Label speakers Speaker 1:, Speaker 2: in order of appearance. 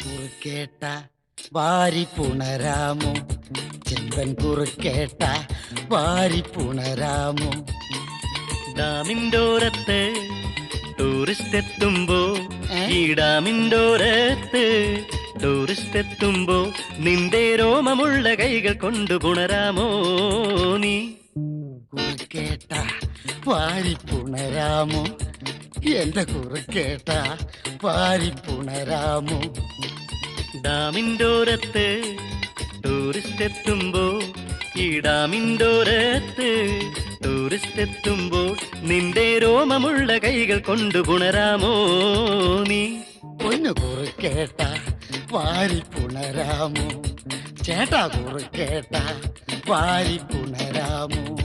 Speaker 1: കുറുക്കേട്ട വാരി പുണരാമോ, ചെമ്പൻ കുറുക്കേട്ട വാരി പുണരാമോ.
Speaker 2: ഡാമിൻ്റോരത്ത് ടൂറിസ്റ്റ് എത്തുമ്പോ, ഈ ഡാമിൻ്റോരത്ത് ടൂറിസ്റ്റ് എത്തുമ്പോ നിന്റെ രോമമുള്ള കൈകൾ കൊണ്ട് പുണരാമോ നീ.
Speaker 1: കുറുക്കേട്ട വാരി പുണരാമോ, എന്റെ കുറുക്കേട്ട വാരി പുണരാമോ.
Speaker 2: ഡാമിൻ്റോരത്ത് ടൂറിസ്റ്റ് എത്തുമ്പോ, ഈ ഡാമിൻ്റോരത്ത് ടൂറിസ്റ്റ് എത്തുമ്പോൾ നിന്റെ രോമമുള്ള കൈകൾ കൊണ്ട് പുണരാമോ നീ.
Speaker 1: പൊന്നു കുറുക്കേട്ട വാരി പുണരാമോ, ചേട്ടാ കുറുക്കേട്ട വാരി പുണരാമോ.